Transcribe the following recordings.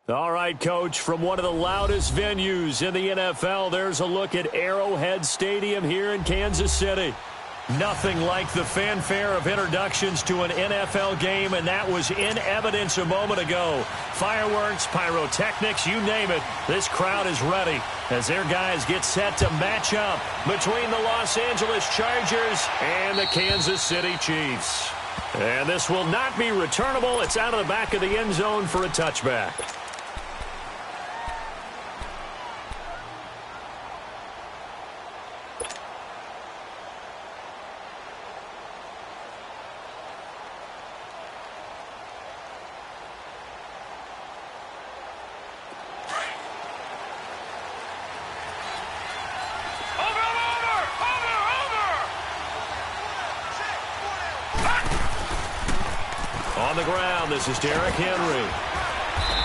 All right, Coach, from one of the loudest venues in the NFL, there's a look at Arrowhead Stadium here in Kansas City. Nothing like the fanfare of introductions to an NFL game, and that was in evidence a moment ago. Fireworks, pyrotechnics, you name it. This crowd is ready as their guys get set to match up between the Los Angeles Chargers and the Kansas City Chiefs. And this will not be returnable. It's out of the back of the end zone for a touchback. On the ground, this is Derrick Henry.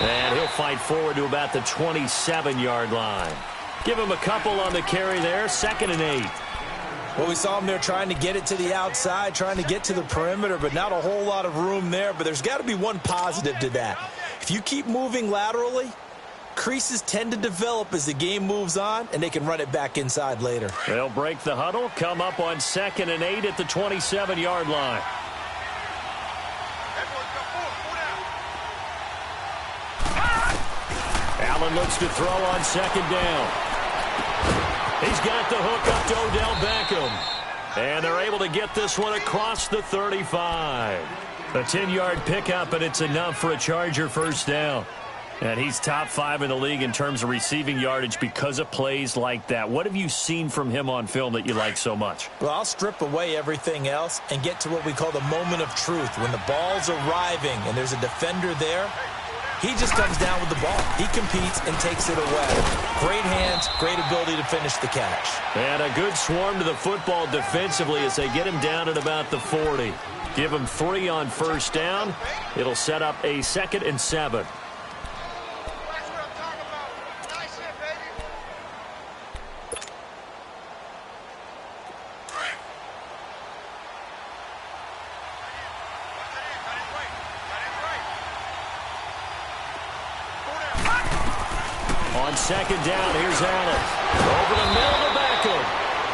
And he'll fight forward to about the 27-yard line. Give him a couple on the carry there, 2nd and 8. Well, we saw him there trying to get it to the outside, trying to get to the perimeter, but not a whole lot of room there. But there's got to be one positive to that. If you keep moving laterally, creases tend to develop as the game moves on, and they can run it back inside later. They'll break the huddle, come up on 2nd and 8 at the 27-yard line. Allen looks to throw on 2nd down. He's got the hook up to Odell Beckham. And they're able to get this one across the 35. A 10-yard pickup, and it's enough for a Charger first down. And he's top 5 in the league in terms of receiving yardage because of plays like that. What have you seen from him on film that you like so much? Well, I'll strip away everything else and get to what we call the moment of truth. When the ball's arriving and there's a defender there, he just comes down with the ball. He competes and takes it away. Great hands, great ability to finish the catch. And a good swarm to the football defensively as they get him down at about the 40. Give him 3 on first down. It'll set up a 2nd and 7. On 2nd down, here's Allen. Over the middle to Beckham.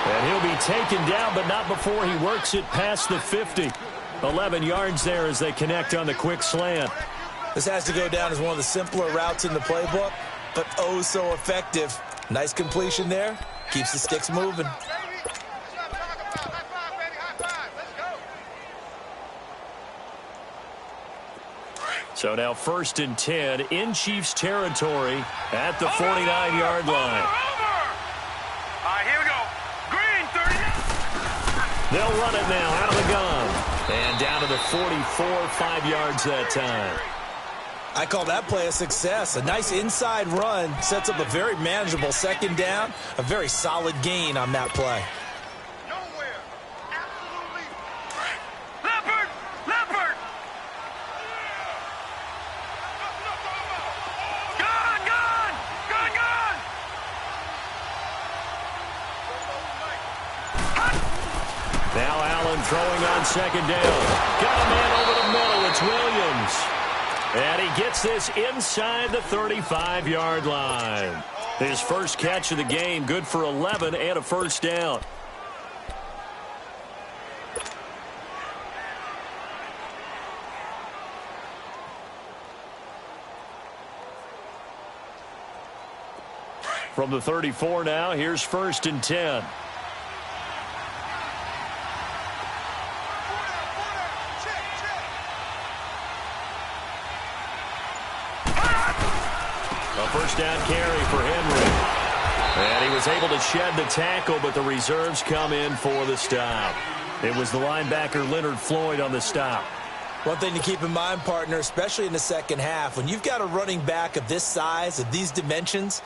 And he'll be taken down, but not before he works it past the 50. 11 yards there as they connect on the quick slant. This has to go down as one of the simpler routes in the playbook, but oh so effective. Nice completion there. Keeps the sticks moving. So now 1st and 10 in Chiefs territory at the 49-yard line. All right, here we go. Green, 30. They'll run it now out of the gun. And down to the 44, 5 yards that time. I call that play a success. A nice inside run sets up a very manageable 2nd down. A very solid gain on that play. Now Allen throwing on 2nd down. Got a man over the middle. It's Williams. And he gets this inside the 35-yard line. His first catch of the game, good for 11 and a first down. From the 34 now, here's 1st and 10. First down carry for Henry. And he was able to shed the tackle, but the reserves come in for the stop. It was the linebacker Leonard Floyd on the stop. One thing to keep in mind, partner, especially in the 2nd half, when you've got a running back of this size, of these dimensions,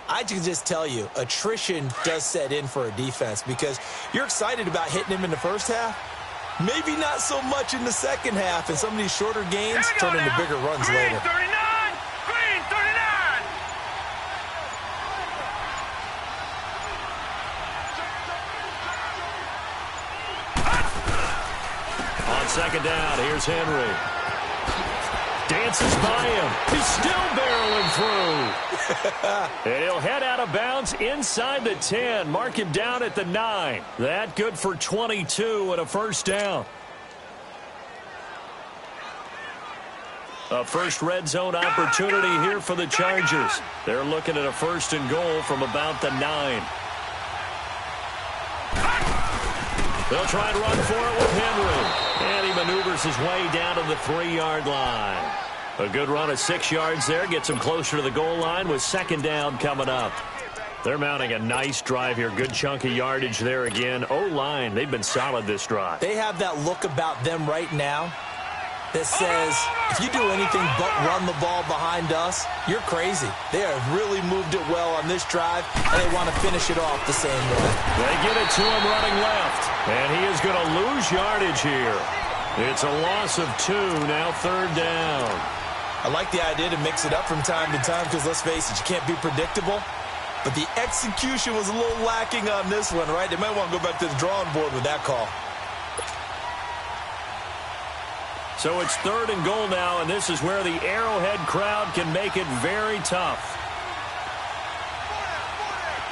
I can just tell you, attrition does set in for a defense because you're excited about hitting him in the 1st half. Maybe not so much in the 2nd half, and some of these shorter gains turn into bigger runs later. 39! Green, 39! On 2nd down, here's Henry. Dances by him. He's still barreling through. And he'll head out of bounds inside the 10. Mark him down at the 9. That good for 22 and a first down. A first red zone opportunity here for the Chargers. They're looking at a 1st and goal from about the 9. They'll try and run for it with Henry. And he maneuvers his way down to the 3-yard line. A good run of 6 yards there. Gets him closer to the goal line with 2nd down coming up. They're mounting a nice drive here. Good chunk of yardage there again. O-line, they've been solid this drive. They have that look about them right now that says, if you do anything but run the ball behind us, you're crazy. They have really moved it well on this drive, and they want to finish it off the same way. They get it to him running left, and he is going to lose yardage here. It's a loss of 2, now 3rd down. I like the idea to mix it up from time to time because, let's face it, you can't be predictable. But the execution was a little lacking on this one, right? They might want to go back to the drawing board with that call. So it's 3rd and goal now, and this is where the Arrowhead crowd can make it very tough.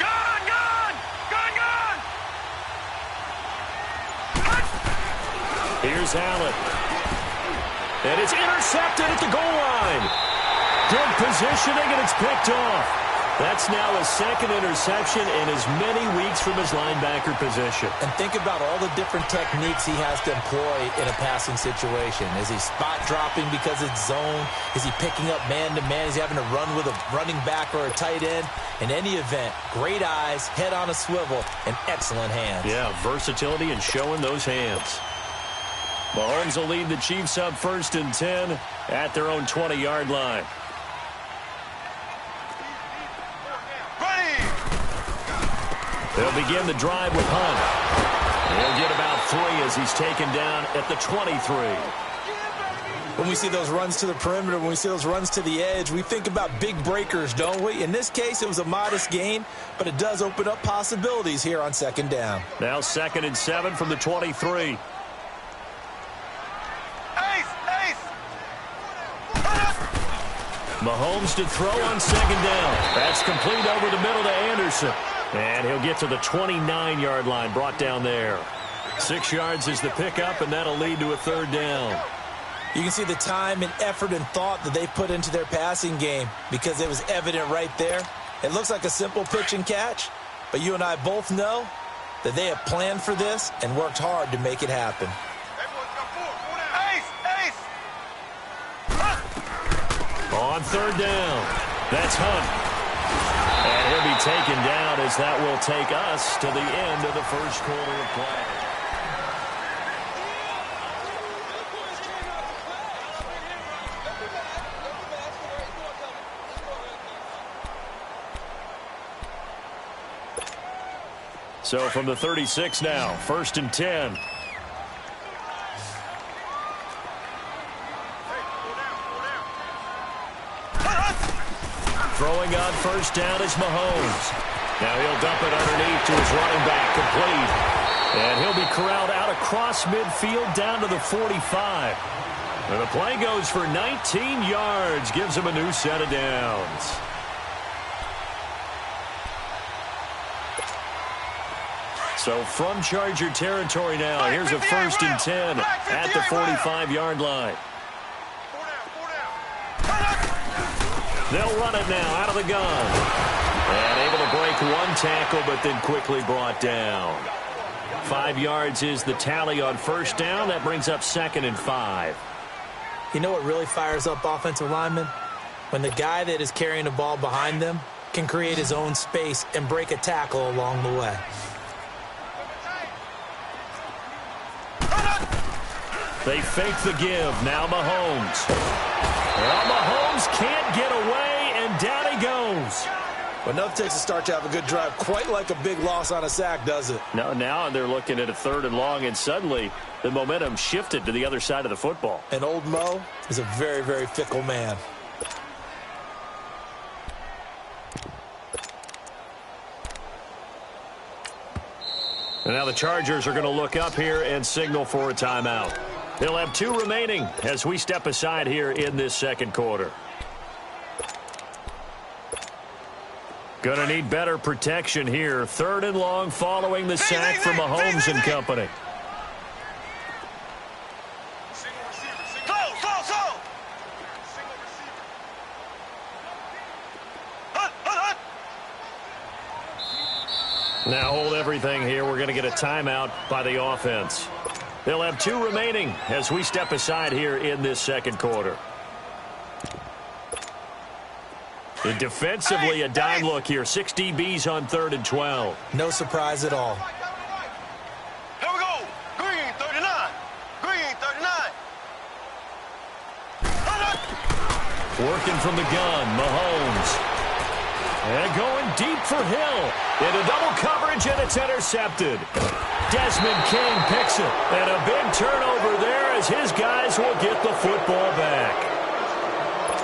Gone, gone, gone, gone. Here's Allen. And it's intercepted at the goal line. Good positioning, and it's picked off. That's now his 2nd interception in as many weeks from his linebacker position. And think about all the different techniques he has to employ in a passing situation. Is he spot dropping because it's zone? Is he picking up man-to-man? Is he having to run with a running back or a tight end? In any event, great eyes, head on a swivel, and excellent hands. Yeah, versatility and showing those hands. Mahomes will lead the Chiefs up 1st and 10 at their own 20-yard line. They'll begin the drive with Hunt. He'll get about 3 as he's taken down at the 23. When we see those runs to the perimeter, when we see those runs to the edge, we think about big breakers, don't we? In this case, it was a modest gain, but it does open up possibilities here on 2nd down. Now 2nd and 7 from the 23. Mahomes to throw on 2nd down. That's complete over the middle to Anderson. And he'll get to the 29-yard line, brought down there. 6 yards is the pickup, and that'll lead to a 3rd down. You can see the time and effort and thought that they put into their passing game because it was evident right there. It looks like a simple pitch and catch, but you and I both know that they have planned for this and worked hard to make it happen. On 3rd down, that's Hunt. And he'll be taken down as that will take us to the end of the 1st quarter of play. So from the 36 now, 1st and 10. Throwing on 1st down is Mahomes. Now he'll dump it underneath to his running back, complete. And he'll be corralled out across midfield down to the 45. And the play goes for 19 yards, gives him a new set of downs. So from Charger territory now, here's a 1st and 10 at the 45-yard line. They'll run it now out of the gun. And able to break 1 tackle, but then quickly brought down. 5 yards is the tally on 1st down. That brings up 2nd and 5. You know what really fires up offensive linemen? When the guy that is carrying the ball behind them can create his own space and break a tackle along the way. They fake the give. Now Mahomes. Well, Mahomes can't get away, and down he goes. But enough takes a start to have a good drive. Quite like a big loss on a sack, does it? No, now they're looking at a 3rd and long, and suddenly the momentum shifted to the other side of the football. And old Mo is a very, very fickle man. And now the Chargers are going to look up here and signal for a timeout. They'll have 2 remaining as we step aside here in this second quarter. Gonna need better protection here. 3rd and long following the sack from Mahomes and company. Now hold everything here. We're going to get a timeout by the offense. They'll have 2 remaining as we step aside here in this second quarter. And defensively, a dime look here. 6 DBs on 3rd and 12. No surprise at all. Here we go. Green, 39. Green, 39. Working from the gun, Mahomes. And going deep for Hill. Into double coverage, and it's intercepted. Desmond King picks it. And a big turnover there as his guys will get the football back.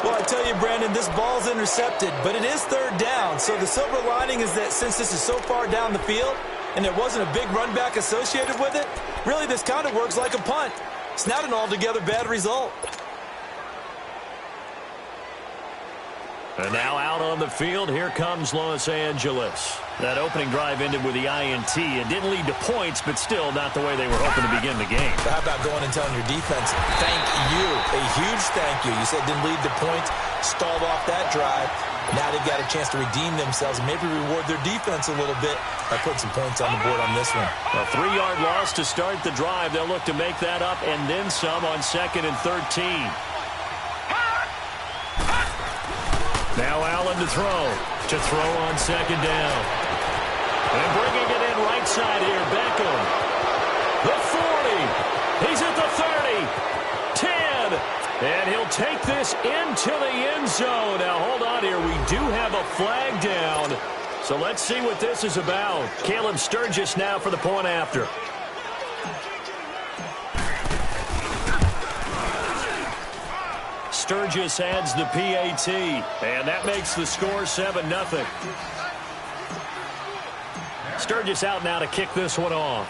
Well, I tell you, Brandon, this ball's intercepted, but it is 3rd down. So the silver lining is that since this is so far down the field and there wasn't a big run back associated with it, really this kind of works like a punt. It's not an altogether bad result. And now out on the field, here comes Los Angeles. That opening drive ended with the INT. It didn't lead to points, but still not the way they were hoping to begin the game. How about going and telling your defense, thank you, a huge thank you. You said it didn't lead to points, stalled off that drive. Now they've got a chance to redeem themselves and maybe reward their defense a little bit by putting some points on the board on this one. A 3-yard loss to start the drive. They'll look to make that up and then some on 2nd and 13. Now Allen to throw on 2nd down. And bringing it in right side here, Beckham. The 40. He's at the 30. 10. And he'll take this into the end zone. Now, hold on here. We do have a flag down. So let's see what this is about. Caleb Sturgis now for the point after. Sturgis adds the PAT, and that makes the score 7-0. Sturgis out now to kick this one off.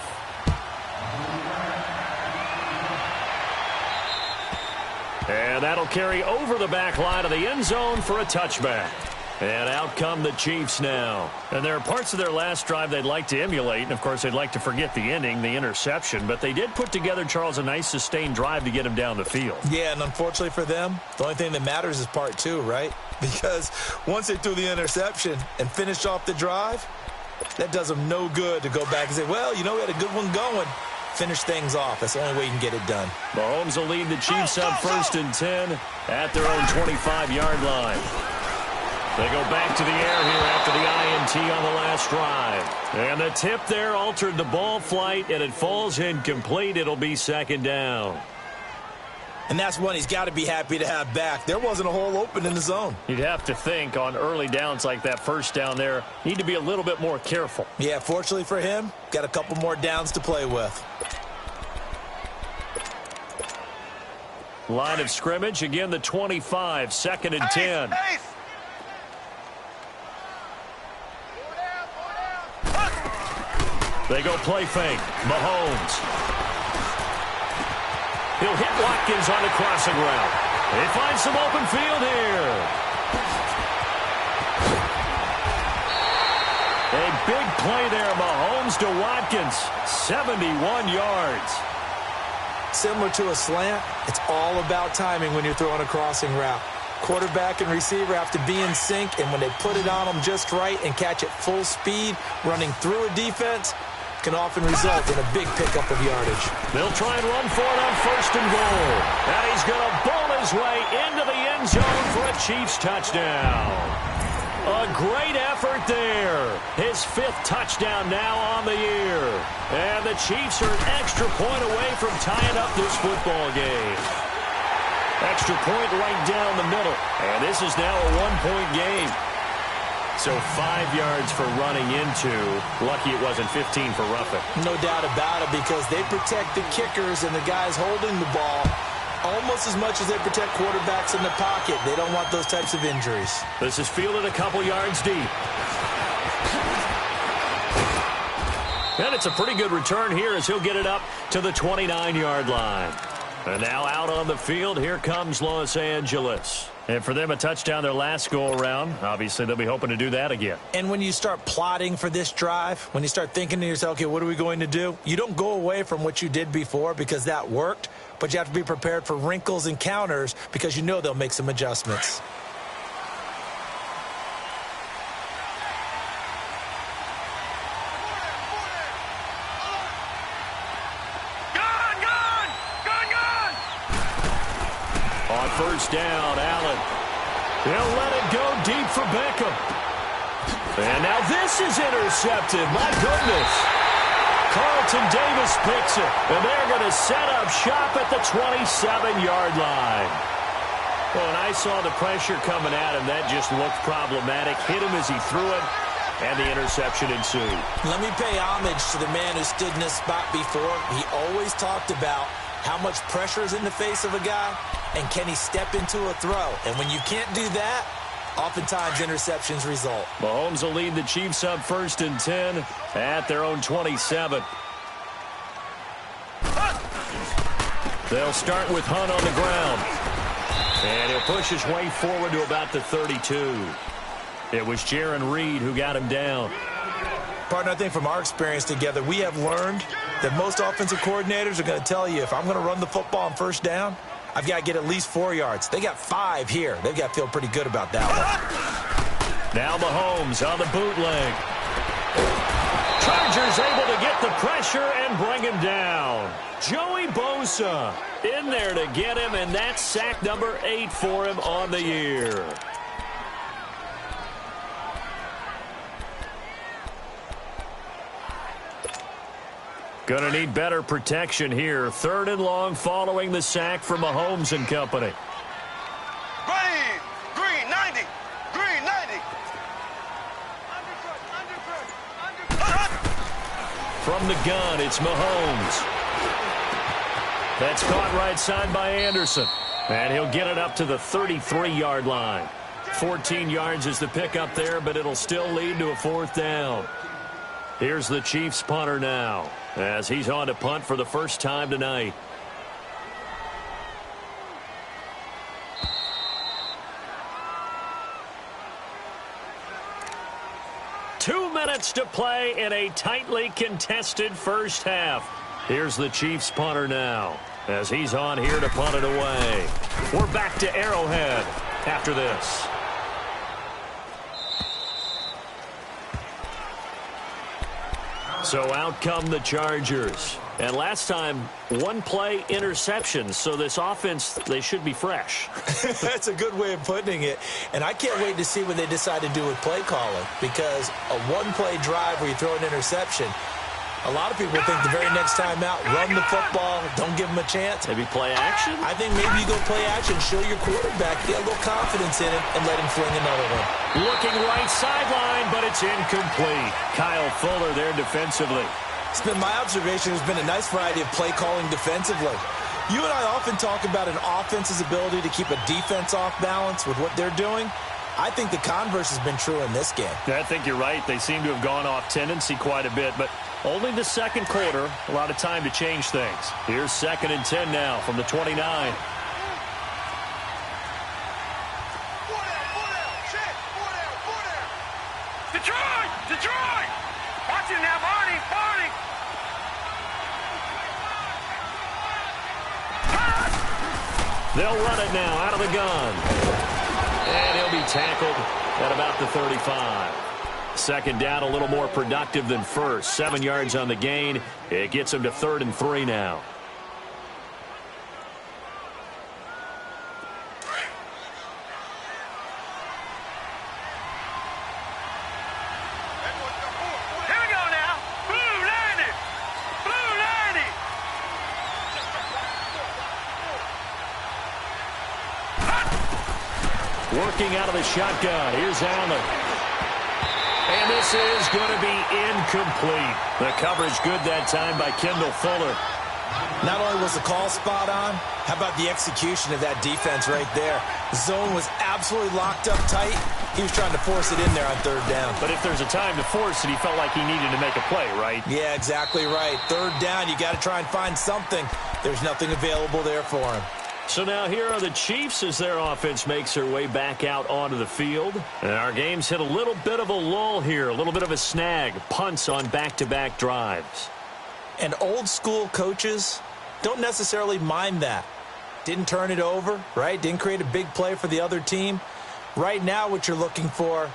And that'll carry over the back line of the end zone for a touchback. And out come the Chiefs now. And there are parts of their last drive they'd like to emulate. And, of course, they'd like to forget the ending, the interception. But they did put together, Charles, a nice sustained drive to get him down the field. Yeah, and unfortunately for them, the only thing that matters is part 2, right? Because once they threw the interception and finished off the drive, that does them no good to go back and say, well, you know, we had a good one going. Finish things off. That's the only way you can get it done. Mahomes will lead the Chiefs up 1st and 10 at their own 25-yard line. They go back to the air here after the INT on the last drive. And the tip there altered the ball flight, and it falls incomplete. It'll be 2nd down. And that's one he's got to be happy to have back. There wasn't a hole open in the zone. You'd have to think on early downs like that 1st down there, need to be a little bit more careful. Yeah, fortunately for him, got a couple more downs to play with. Line of scrimmage, again the 25, 2nd and 10. They go play fake. Mahomes. He'll hit Watkins on the crossing route. They find some open field here. A big play there. Mahomes to Watkins. 71 yards. Similar to a slant, it's all about timing when you're throwing a crossing route. Quarterback and receiver have to be in sync, and when they put it on them just right and catch it full speed, running through a defense, can often result in a big pickup of yardage. They'll try and run for it on 1st and goal. And he's going to bowl his way into the end zone for a Chiefs touchdown. A great effort there. His 5th touchdown now on the year. And the Chiefs are an extra point away from tying up this football game. Extra point right down the middle. And this is now a 1-point game. So 5 yards for running into. Lucky it wasn't 15 for roughing. No doubt about it, because they protect the kickers and the guys holding the ball almost as much as they protect quarterbacks in the pocket. They don't want those types of injuries. This is fielded a couple yards deep. And it's a pretty good return here as he'll get it up to the 29-yard line. And now out on the field, here comes Los Angeles. And for them, a touchdown their last go-around. Obviously, they'll be hoping to do that again. And when you start plotting for this drive, when you start thinking to yourself, okay, what are we going to do? You don't go away from what you did before because that worked, but you have to be prepared for wrinkles and counters because you know they'll make some adjustments. First down, Allen. He'll let it go deep for Beckham. And now this is intercepted. My goodness. Carlton Davis picks it. And they're going to set up shop at the 27-yard line. Well, when I saw the pressure coming at him, that just looked problematic. Hit him as he threw it, and the interception ensued. Let me pay homage to the man who stood in this spot before. He always talked about how much pressure is in the face of a guy, and can he step into a throw? And when you can't do that, oftentimes interceptions result. Mahomes will lead the Chiefs up 1st and 10 at their own 27. They'll start with Hunt on the ground. And he'll push his way forward to about the 32. It was Jaron Reed who got him down. Partner, I think from our experience together, we have learned that most offensive coordinators are going to tell you, if I'm going to run the football on first down, I've got to get at least 4 yards. They got 5 here. They've got to feel pretty good about that one. Now Mahomes on the bootleg. Chargers able to get the pressure and bring him down. Joey Bosa in there to get him, and that's sack number 8 for him on the year. Going to need better protection here. 3rd and long following the sack from Mahomes and company. Green 90. Green 90. From the gun, it's Mahomes. That's caught right side by Anderson. And he'll get it up to the 33-yard line. 14 yards is the pickup there, but it'll still lead to a 4th down. Here's the Chiefs punter now, as he's on to punt for the first time tonight. Two minutes to play in a tightly contested first half. Here's the Chiefs punter now, as he's on here to punt it away. We're back to Arrowhead after this. So out come the Chargers. And last time, 1 play interception. So this offense, they should be fresh. That's a good way of putting it. And I can't wait to see what they decide to do with play calling. Because a 1-play drive where you throw an interception, a lot of people think the very next time out, run the football, don't give them a chance. Maybe play action? I think maybe you go play action, show your quarterback, get a little confidence in him, and let him fling another one. Looking right sideline, but it's incomplete. Kyle Fuller there defensively. It's been my observation. There's been a nice variety of play calling defensively. You and I often talk about an offense's ability to keep a defense off balance with what they're doing. I think the converse has been true in this game. I think you're right. They seem to have gone off tendency quite a bit, but only the second quarter, a lot of time to change things. Here's 2nd and 10 now from the 29. Detroit! Watch it now, Barney! They'll run it now out of the gun. And he'll be tackled at about the 35. 2nd down, a little more productive than first. 7 yards on the gain. It gets him to 3rd and 3 now. Here we go now. Blue 90. Blue 90. Working out of the shotgun. Here's Allen. And this is going to be incomplete. The coverage good that time by Kendall Fuller. Not only was the call spot on, how about the execution of that defense right there? The zone was absolutely locked up tight. He was trying to force it in there on 3rd down. But if there's a time to force it, he felt like he needed to make a play, right? Yeah, exactly right. 3rd down, you got to try and find something. There's nothing available there for him. So now here are the Chiefs as their offense makes their way back out onto the field. And our game's hit a little bit of a lull here, a little bit of a snag, punts on back-to-back drives. And old school coaches don't necessarily mind that. Didn't turn it over, right? Didn't create a big play for the other team. Right now what you're looking for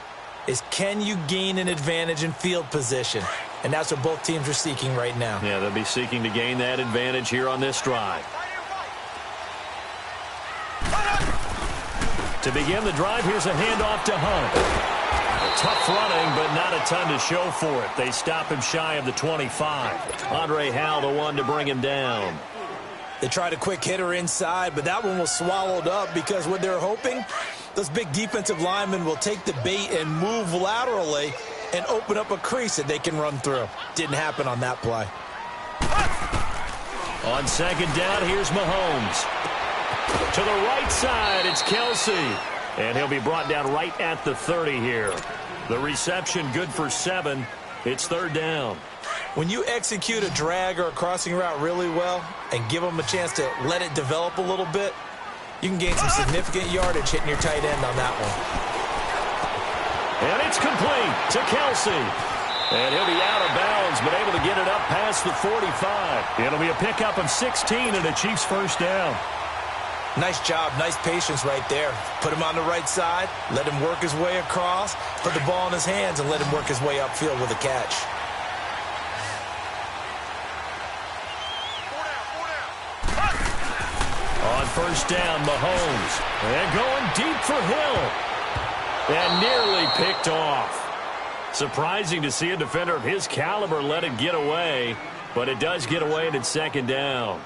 is, can you gain an advantage in field position? And that's what both teams are seeking right now. Yeah, they'll be seeking to gain that advantage here on this drive. To begin the drive, here's a handoff to Hunt. Tough running, but not a ton to show for it. They stop him shy of the 25. Andre Howell, the one to bring him down. They tried a quick hitter inside, but that one was swallowed up because what they're hoping, those big defensive linemen will take the bait and move laterally and open up a crease that they can run through. Didn't happen on that play. On second down, here's Mahomes. To the right side, it's Kelsey. And he'll be brought down right at the 30 here. The reception good for 7. It's third down. When you execute a drag or a crossing route really well and give them a chance to let it develop a little bit, you can gain some significant yardage hitting your tight end on that one. And it's complete to Kelsey. And he'll be out of bounds, but able to get it up past the 45. It'll be a pickup of 16 and a Chiefs first down. Nice job, nice patience right there. Put him on the right side, let him work his way across, put the ball in his hands, and let him work his way upfield with a catch. On first down, Mahomes. And going deep for Hill. And nearly picked off. Surprising to see a defender of his caliber let it get away, but it does get away and it's second down.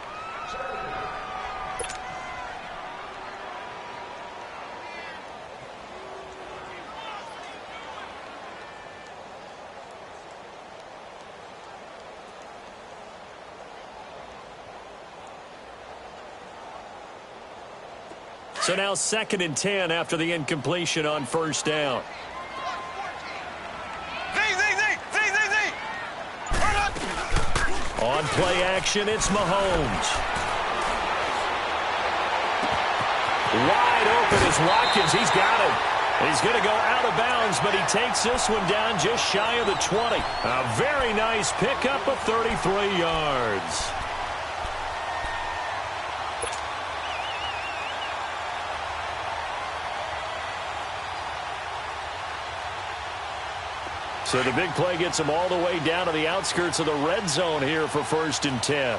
So now 2nd and 10 after the incompletion on first down. On play action, it's Mahomes. Wide open is Watkins. He's got it. He's going to go out of bounds, but he takes this one down just shy of the 20. A very nice pickup of 33 yards. So the big play gets him all the way down to the outskirts of the red zone here for 1st and 10.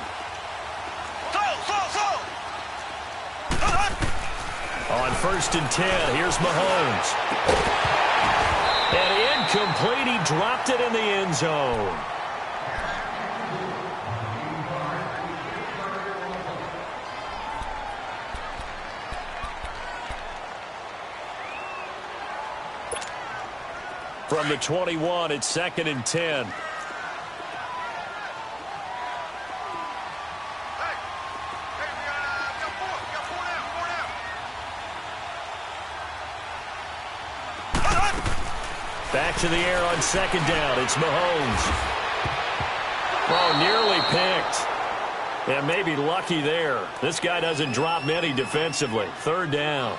On 1st and 10, here's Mahomes. And incomplete, he dropped it in the end zone. From the 21, it's 2nd and 10. Back to the air on 2nd down. It's Mahomes. Oh, nearly picked. And maybe lucky there. This guy doesn't drop many defensively. 3rd down.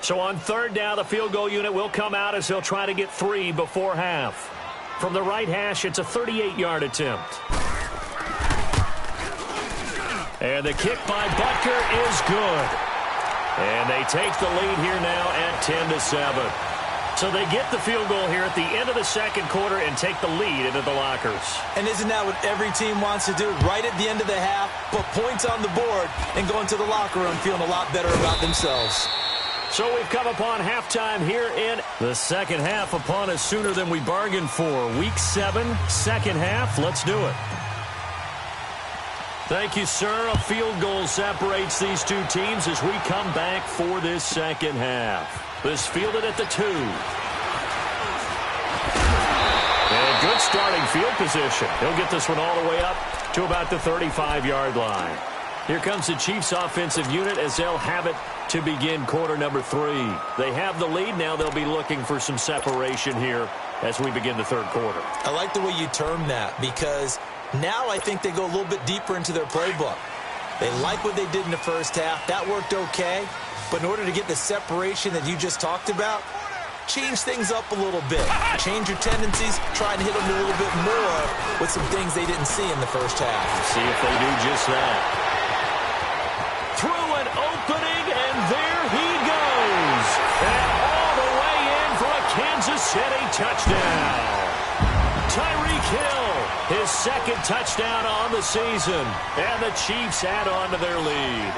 So on 3rd down, the field goal unit will come out as he'll try to get 3 before half. From the right hash, it's a 38-yard attempt. And the kick by Butker is good. And they take the lead here now at 10-7. So they get the field goal here at the end of the 2nd quarter and take the lead into the lockers. And isn't that what every team wants to do? Right at the end of the half, put points on the board and go into the locker room feeling a lot better about themselves. So we've come upon halftime here in the 2nd half, upon us sooner than we bargained for. Week 7, 2nd half. Let's do it. Thank you, sir. A field goal separates these two teams as we come back for this 2nd half. This fielded at the 2. And good starting field position. He'll get this one all the way up to about the 35-yard line. Here comes the Chiefs offensive unit as they'll have it to begin quarter number 3. They have the lead. Now they'll be looking for some separation here as we begin the 3rd quarter. I like the way you term that because Now I think they go a little bit deeper into their playbook. They like what they did in the first half. That worked okay. But in order to get the separation that you just talked about, change things up a little bit. Change your tendencies. Try and hit them a little bit more with some things they didn't see in the first half. See if they do just that. Through an opening, and there he goes. And all the way in for a Kansas City touchdown. Tyreek Hill, his second touchdown on the season. And the Chiefs add on to their lead.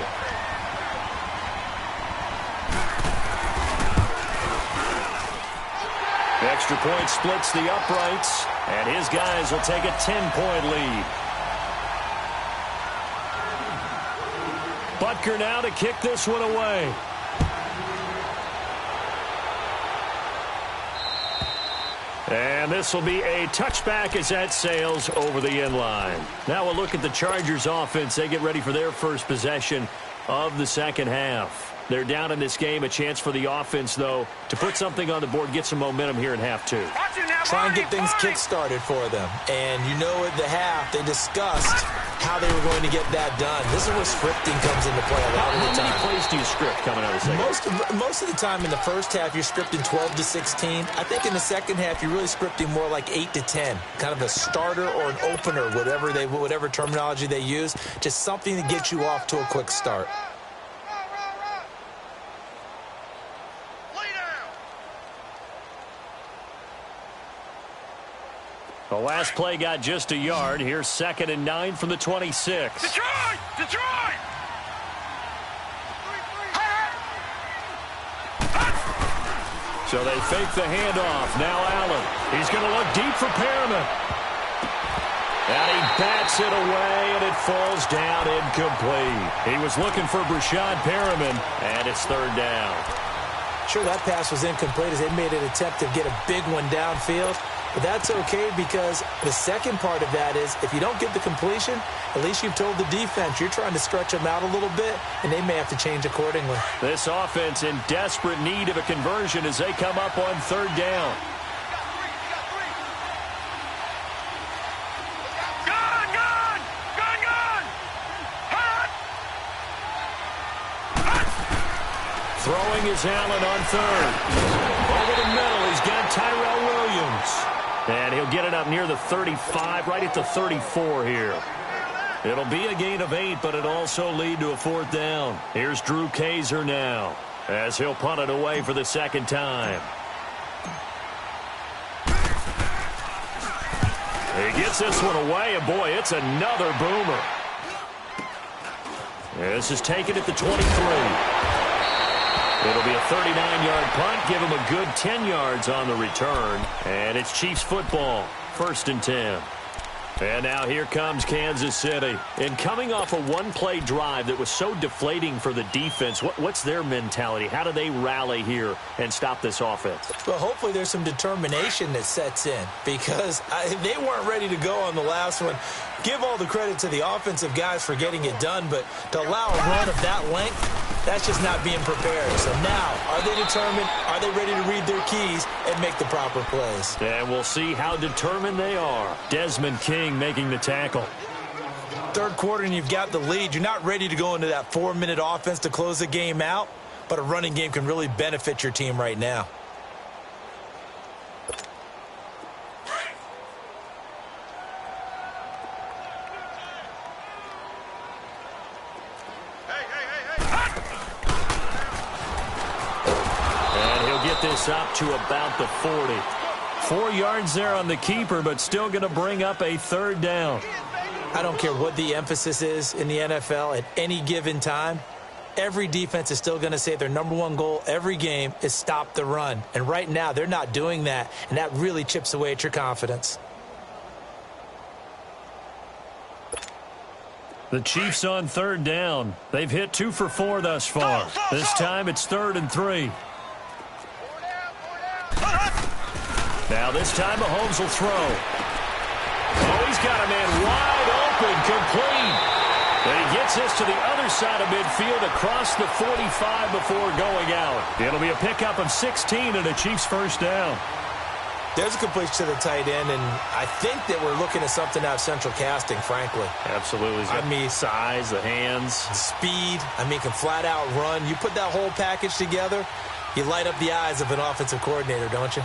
Extra point splits the uprights, and his guys will take a 10-point lead. Butker now to kick this one away. And this will be a touchback as that sails over the end line. Now we'll look at the Chargers offense. They get ready for their first possession of the second half. They're down in this game. A chance for the offense, though, to put something on the board, get some momentum here in half two. Try and get things kick-started for them. And you know at the half, they discussed how they were going to get that done. This is where scripting comes into play a lot of the time. How many plays do you script coming out of the second? Most of the time in the first half, you're scripting 12 to 16. I think in the second half, you're really scripting more like 8 to 10. Kind of a starter or an opener, whatever terminology they use. Just something to get you off to a quick start. The last play got just a yard. Here's 2nd and 9 from the 26. Detroit! Detroit! So they fake the handoff. Now Allen. He's going to look deep for Perriman. And he bats it away, and it falls down incomplete. He was looking for Brashad Perriman, and it's 3rd down. Sure, that pass was incomplete as they made an attempt to get a big one downfield. But that's okay because the second part of that is if you don't get the completion, at least you've told the defense you're trying to stretch them out a little bit, and they may have to change accordingly. This offense in desperate need of a conversion as they come up on 3rd down. Throwing is Allen on 3rd. Over the middle, he's got Tyrell Williams. And he'll get it up near the 35, right at the 34 here. It'll be a gain of 8, but it'll also lead to a 4th down. Here's Drew Kaiser now, as he'll punt it away for the 2nd time. He gets this one away, and boy, it's another boomer. This is taken at the 23. It'll be a 39-yard punt. Give him a good 10 yards on the return. And it's Chiefs football. 1st and 10. And now here comes Kansas City. And coming off a one-play drive that was so deflating for the defense, what's their mentality? How do they rally here and stop this offense? Well, hopefully there's some determination that sets in because they weren't ready to go on the last one. Give all the credit to the offensive guys for getting it done, but to allow a run of that length, that's just not being prepared. So now, are they determined? Are they ready to read their keys and make the proper plays? And we'll see how determined they are. Desmond King making the tackle. 3rd quarter and you've got the lead. You're not ready to go into that 4-minute offense to close the game out, but a running game can really benefit your team right now. This up to about the 40. 4 yards there on the keeper, but still going to bring up a 3rd down. I don't care what the emphasis is in the NFL at any given time. Every defense is still going to say their #1 goal every game is stop the run. And right now, they're not doing that, and that really chips away at your confidence. The Chiefs on 3rd down. They've hit 2 for 4 thus far. This time it's 3rd and 3. Now this time Mahomes will throw. Oh, he's got a man wide open, complete. And he gets this to the other side of midfield across the 45 before going out. It'll be a pickup of 16 and a Chiefs 1st down. There's a completion to the tight end, and I think that we're looking at something out of central casting, frankly. Absolutely. I mean, size, the hands. Speed. I mean, can flat out run. You put that whole package together, you light up the eyes of an offensive coordinator, don't you?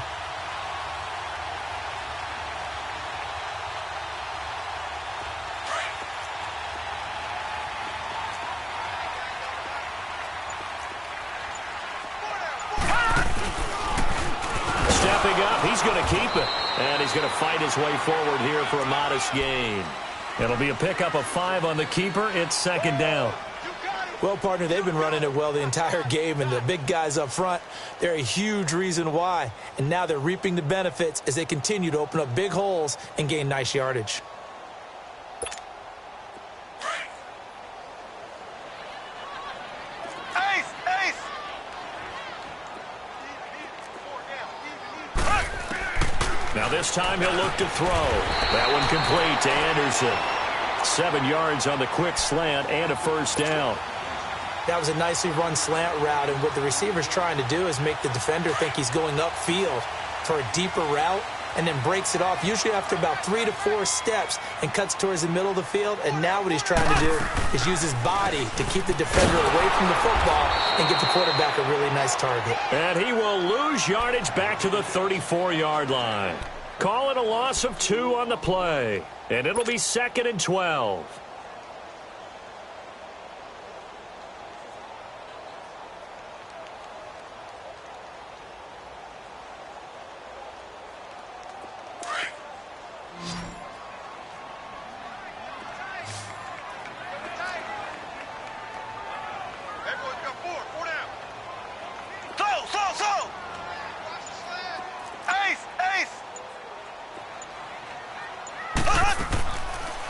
Stepping up, he's going to keep it. And he's going to fight his way forward here for a modest gain. It'll be a pickup of 5 on the keeper. It's second down. Well, partner, they've been running it well the entire game, and the big guys up front, they're a huge reason why. And now they're reaping the benefits as they continue to open up big holes and gain nice yardage. Now this time he'll look to throw. That one complete to Anderson. 7 yards on the quick slant and a first down. That was a nicely run slant route, and what the receiver's trying to do is make the defender think he's going upfield for a deeper route and then breaks it off, usually after about 3 to 4 steps, and cuts towards the middle of the field. And now what he's trying to do is use his body to keep the defender away from the football and give the quarterback a really nice target. And he will lose yardage back to the 34-yard line. Call it a loss of 2 on the play, and it'll be 2nd and 12.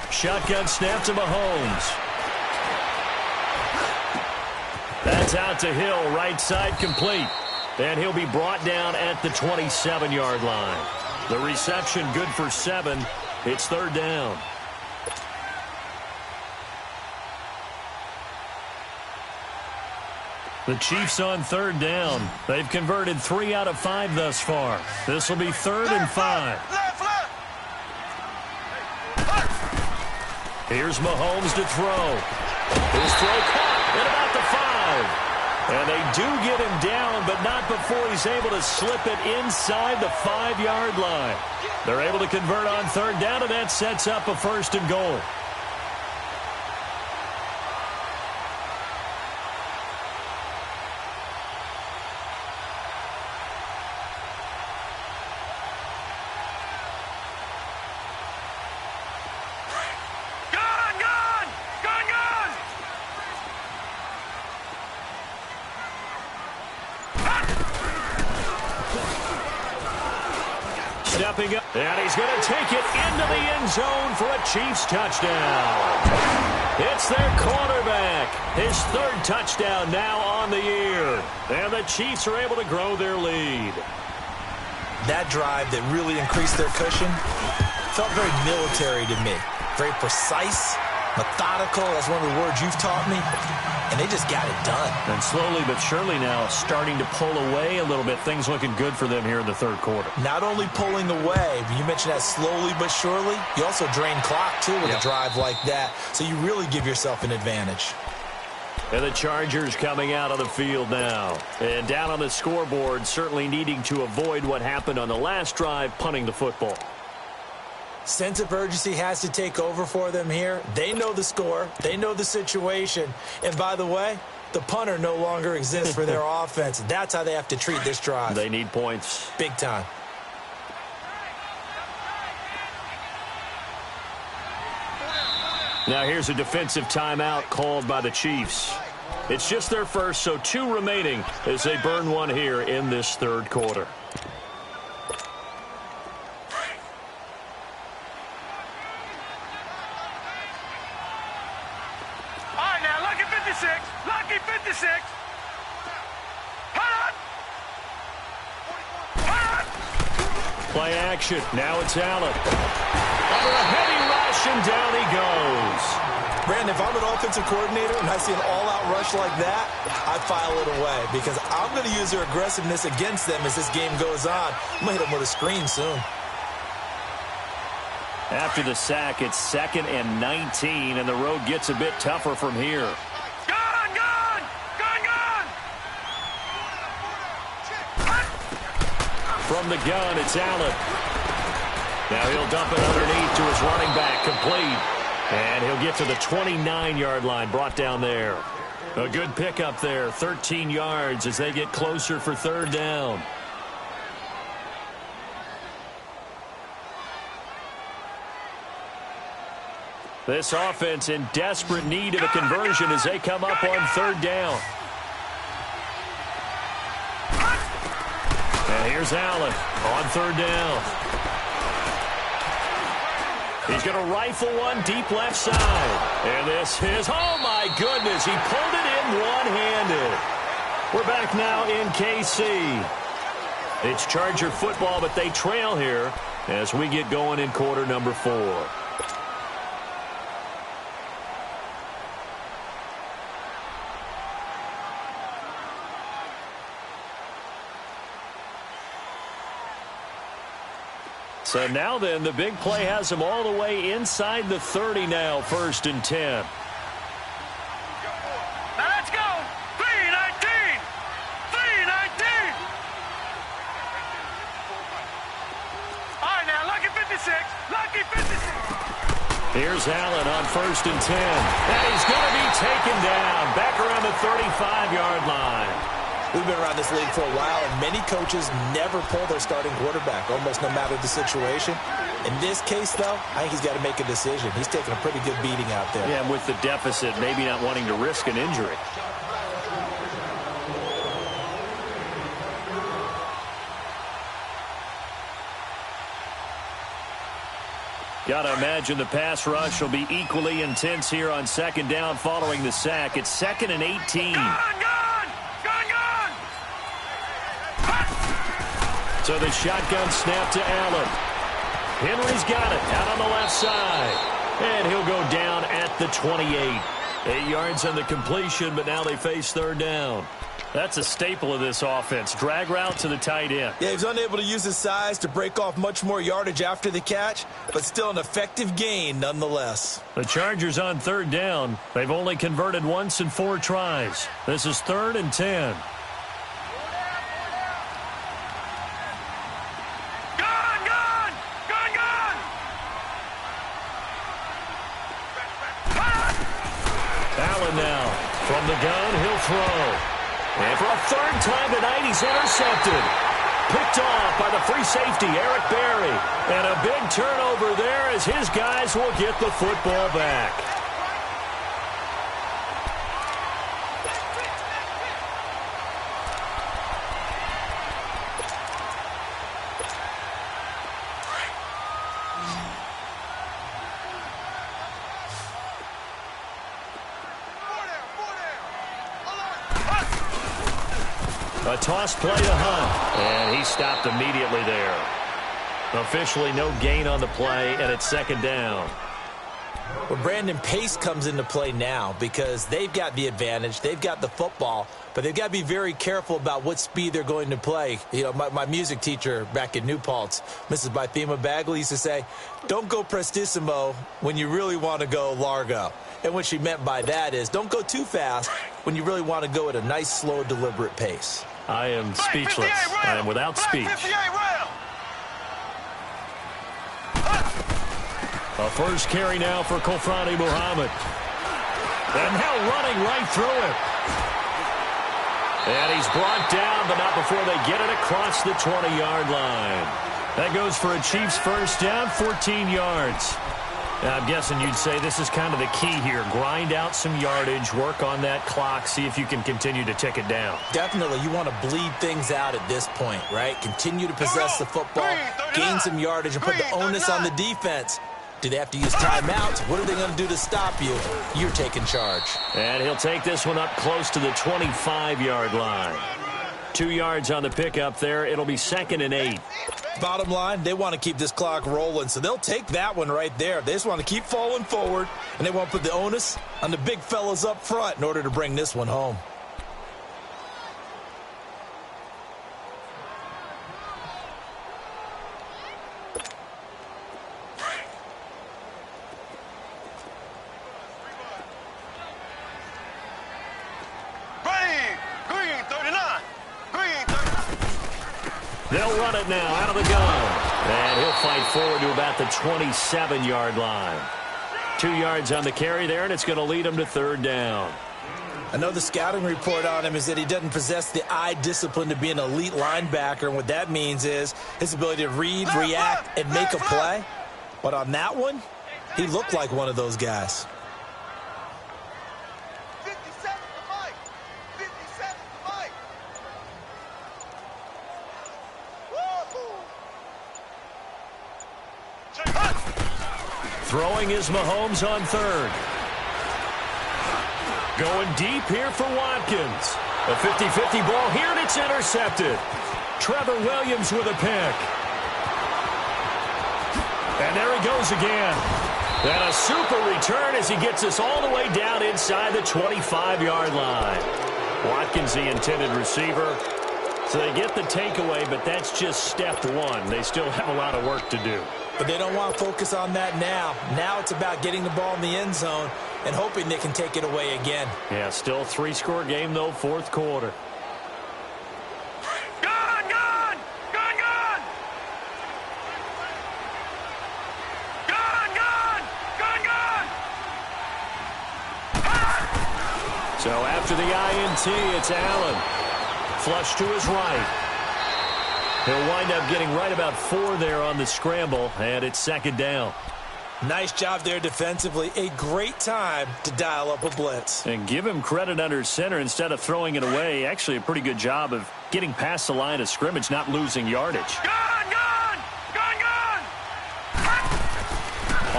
Shotgun snap to Mahomes. That's out to Hill, right side complete. And he'll be brought down at the 27-yard line. The reception good for 7. It's 3rd down. The Chiefs on 3rd down. They've converted 3 out of 5 thus far. This will be 3rd and 5. Here's Mahomes to throw. His throw caught at about the 5. And they do get him down, but not before he's able to slip it inside the 5-yard line. They're able to convert on 3rd down, and that sets up a 1st and goal. Stepping up, and he's going to take it into the end zone for a Chiefs touchdown. It's their quarterback. His 3rd touchdown now on the year. And the Chiefs are able to grow their lead. That drive that really increased their cushion felt very military to me. Very precise, methodical. That's one of the words you've taught me. And they just got it done. And slowly but surely now starting to pull away a little bit. Things looking good for them here in the 3rd quarter. Not only pulling away, but you mentioned that slowly but surely. You also drain clock, too, with a drive like that. So you really give yourself an advantage. And the Chargers coming out on the field now. And down on the scoreboard, certainly needing to avoid what happened on the last drive, punting the football. Sense of urgency has to take over for them here. They know the score. They know the situation. And by the way, the punter no longer exists for their offense. That's how they have to treat this drive. They need points. Big time. Now here's a defensive timeout called by the Chiefs. It's just their first, so 2 remaining as they burn one here in this 3rd quarter. Lucky 56. Play action. Now it's Allen. Under a heavy rush, and down he goes. Brandon, if I'm an offensive coordinator and I see an all-out rush like that, I file it away because I'm going to use their aggressiveness against them as this game goes on. I'm going to hit them with a screen soon. After the sack, it's 2nd and 19, and the road gets a bit tougher from here. Gone, gone! Gone, gone! From the gun, it's Allen. Now he'll dump it underneath to his running back, complete. And he'll get to the 29-yard line, brought down there. A good pickup there, 13 yards as they get closer for 3rd down. This offense in desperate need of a conversion as they come up on 3rd down. And here's Allen on 3rd down. He's going to rifle one deep left side. And this is, oh my goodness, he pulled it in one-handed. We're back now in KC. It's Charger football, but they trail here as we get going in quarter number 4. So now then, the big play has them all the way inside the 30 now, 1st and 10. Now let's go! 3-19! 3-19! All right, now, lucky 56. Lucky 56. Here's Allen on 1st and 10. And he's going to be taken down back around the 35-yard line. We've been around this league for a while, and many coaches never pull their starting quarterback, almost no matter the situation. In this case, though, I think he's got to make a decision. He's taking a pretty good beating out there. Yeah, and with the deficit, maybe not wanting to risk an injury. Got to imagine the pass rush will be equally intense here on 2nd down following the sack. It's 2nd and 18. So the shotgun snap to Allen. Henry's got it out on the left side. And he'll go down at the 28. 8 yards on the completion, but now they face 3rd down. That's a staple of this offense. Drag route to the tight end. Yeah, he's unable to use his size to break off much more yardage after the catch, but still an effective gain nonetheless. The Chargers on 3rd down. They've only converted once in 4 tries. This is 3rd and 10. Now, from the gun, he'll throw. And for a 3rd time tonight, he's intercepted. Picked off by the free safety, Eric Berry. And a big turnover there as his guys will get the football back. A toss play to Hunt, and he stopped immediately there. Officially no gain on the play, and it's 2nd down. Well, Brandon, pace comes into play now because they've got the advantage. They've got the football, but they've got to be very careful about what speed they're going to play. You know, my music teacher back in New Paltz, Mrs. Bythema Bagley, used to say, don't go prestissimo when you really want to go largo. And what she meant by that is don't go too fast when you really want to go at a nice, slow, deliberate pace. I am speechless. I am without speech. A first carry now for Kofrani Muhammad. And now running right through it. And he's brought down, but not before they get it across the 20-yard line. That goes for a Chiefs first down, 14 yards. Now, I'm guessing you'd say this is kind of the key here. Grind out some yardage, work on that clock, see if you can continue to tick it down. Definitely. You want to bleed things out at this point, right? Continue to possess the football, gain some yardage, and put the onus on the defense. Do they have to use timeouts? What are they going to do to stop you? You're taking charge. And he'll take this one up close to the 25-yard line. 2 yards on the pickup there. It'll be 2nd and 8. Bottom line, they want to keep this clock rolling, so they'll take that one right there. They just want to keep falling forward, and they want to put the onus on the big fellas up front in order to bring this one home. They'll run it now out of the gun. And he'll fight forward to about the 27-yard line. 2 yards on the carry there, and it's going to lead him to third down. I know the scouting report on him is that he doesn't possess the eye discipline to be an elite linebacker, and what that means is his ability to read, react, and make a play. But on that one, he looked like one of those guys. Throwing is Mahomes on third. Going deep here for Watkins. A 50-50 ball here, and it's intercepted. Trevor Williams with a pick. And there he goes again. And a super return as he gets us all the way down inside the 25-yard line. Watkins, the intended receiver. So they get the takeaway, but that's just step one. They still have a lot of work to do. But they don't want to focus on that now. Now it's about getting the ball in the end zone and hoping they can take it away again. Yeah, still 3-score game, though, fourth quarter. Gun! Gun! Gun! Gun! Gun! Gun! Gun! Gun! So after the INT, it's Allen. Flush to his right. He'll wind up getting right about 4 there on the scramble, and it's second down. Nice job there defensively. A great time to dial up a blitz. And give him credit under center instead of throwing it away. Actually a pretty good job of getting past the line of scrimmage, not losing yardage. Gun! Gun! Gun! Gun!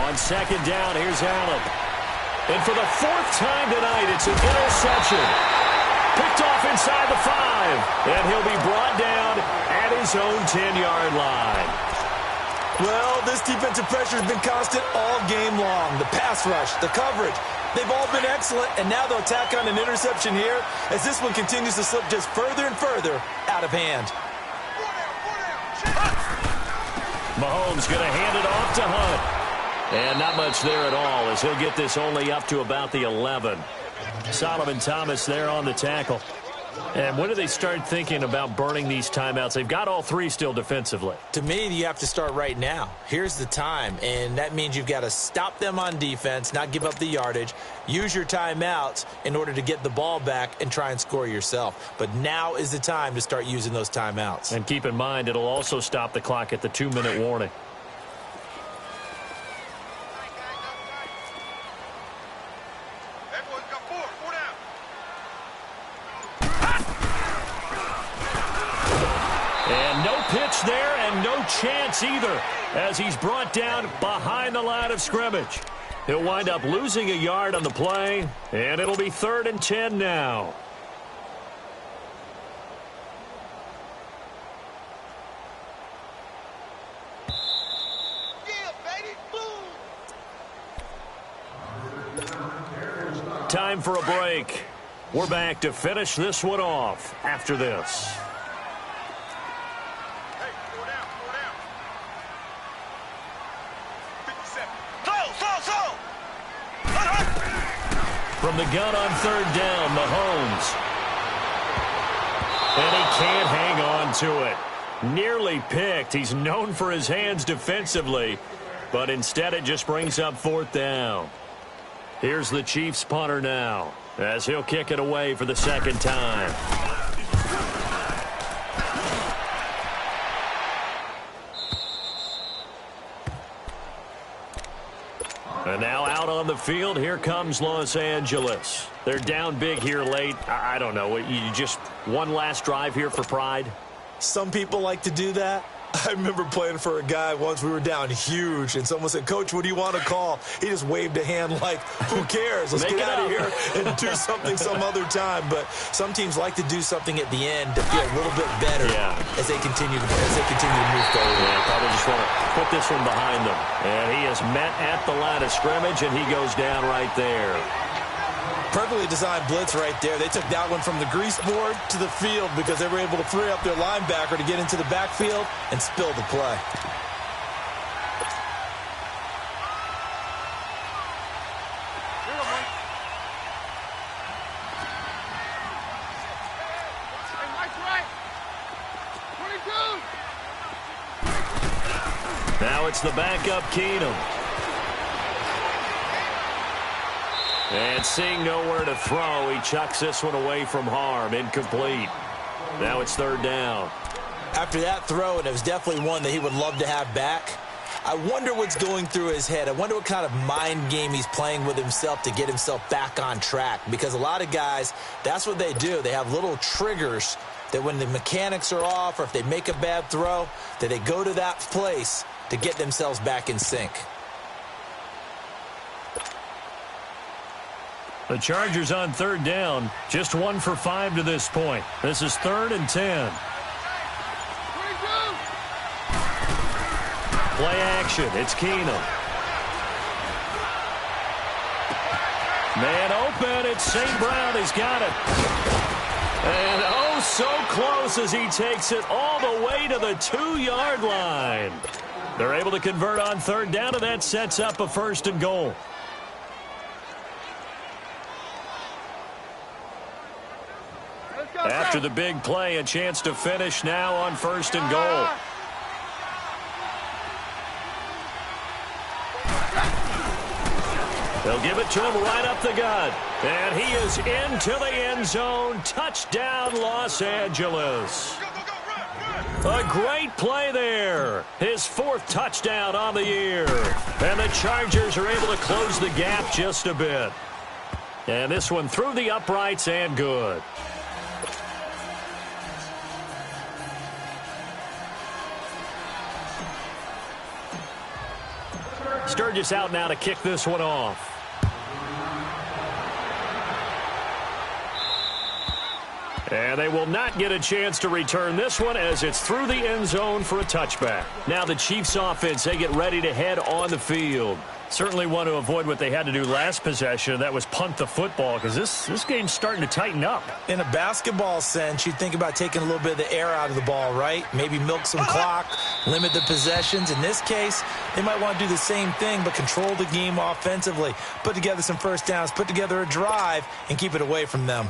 On second down, here's Allen. And for the 4th time tonight, it's an interception. Picked off inside the 5. And he'll be brought down at his own 10-yard line. Well, this defensive pressure has been constant all game long. The pass rush, the coverage, they've all been excellent, and now they'll tack on an interception here as this one continues to slip just further and further out of hand. Mahomes going to hand it off to Hunt. And not much there at all as he'll get this only up to about the 11. Solomon Thomas there on the tackle. And when do they start thinking about burning these timeouts? They've got all 3 still defensively. To me, you have to start right now. Here's the time, and that means you've got to stop them on defense, not give up the yardage, use your timeouts in order to get the ball back and try and score yourself. But now is the time to start using those timeouts. And keep in mind, it'll also stop the clock at the 2-minute warning. Pitch there, and no chance either as he's brought down behind the line of scrimmage. He'll wind up losing a yard on the play, and it'll be 3rd and 10 now. Time for a break. We're back to finish this one off after this. From the gun on 3rd down, Mahomes. And he can't hang on to it. Nearly picked. He's known for his hands defensively, but instead it just brings up 4th down. Here's the Chiefs punter now as he'll kick it away for the 2nd time. And now out on the field, here comes Los Angeles. They're down big here late. I don't know. You just one last drive here for pride? Some people like to do that. I remember playing for a guy once. We were down huge, and someone said, "Coach, what do you want to call?" He just waved a hand like, "Who cares? Let's get out of here and do something some other time." But some teams like to do something at the end to feel a little bit better as they continue to move forward. Yeah, probably just want to put this one behind them. And he is met at the line of scrimmage, and he goes down right there. Perfectly designed blitz right there. They took that one from the grease board to the field because they were able to free up their linebacker to get into the backfield and spill the play. Now it's the backup Keenum. And seeing nowhere to throw, he chucks this one away from harm. Incomplete. Now it's third down. After that throw, and it was definitely one that he would love to have back, I wonder what's going through his head. I wonder what kind of mind game he's playing with himself to get himself back on track. Because a lot of guys, that's what they do. They have little triggers that when the mechanics are off or if they make a bad throw, that they go to that place to get themselves back in sync. The Chargers on third down, just 1 for 5 to this point. This is 3rd and 10. Play action, it's Keenum. Man open, it's St. Brown, he's got it. And oh, so close as he takes it all the way to the 2-yard line. They're able to convert on third down, and that sets up a 1st and goal. After the big play, a chance to finish now on 1st and goal. They'll give it to him right up the gut. And he is into the end zone. Touchdown, Los Angeles. A great play there. His 4th touchdown on the year. And the Chargers are able to close the gap just a bit. And this one through the uprights and good. Sturgis out now to kick this one off. And they will not get a chance to return this one as it's through the end zone for a touchback. Now the Chiefs offense, they get ready to head on the field. Certainly want to avoid what they had to do last possession. That was punt the football because this game's starting to tighten up. In a basketball sense, you think about taking a little bit of the air out of the ball, right? Maybe milk some clock, limit the possessions. In this case, they might want to do the same thing but control the game offensively. Put together some first downs, put together a drive, and keep it away from them.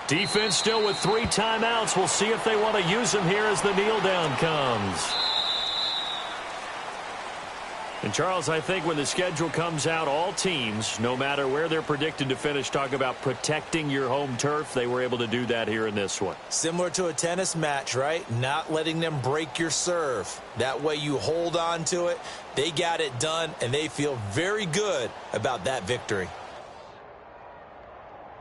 Defense still with 3 timeouts. We'll see if they want to use them here as the kneel down comes. And, Charles, I think when the schedule comes out, all teams, no matter where they're predicted to finish, talk about protecting your home turf. They were able to do that here in this one. Similar to a tennis match, right? Not letting them break your serve. That way you hold on to it. They got it done, and they feel very good about that victory.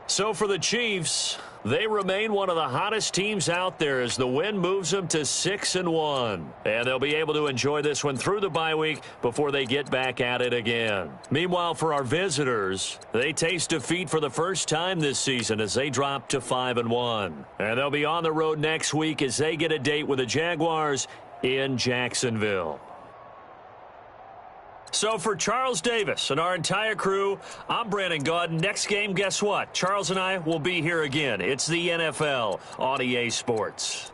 So for the Chiefs, they remain one of the hottest teams out there as the win moves them to 6-1. And they'll be able to enjoy this one through the bye week before they get back at it again. Meanwhile, for our visitors, they taste defeat for the first time this season as they drop to 5-1. And they'll be on the road next week as they get a date with the Jaguars in Jacksonville. So for Charles Davis and our entire crew, I'm Brandon Gaudin. Next game, guess what? Charles and I will be here again. It's the NFL on EA Sports.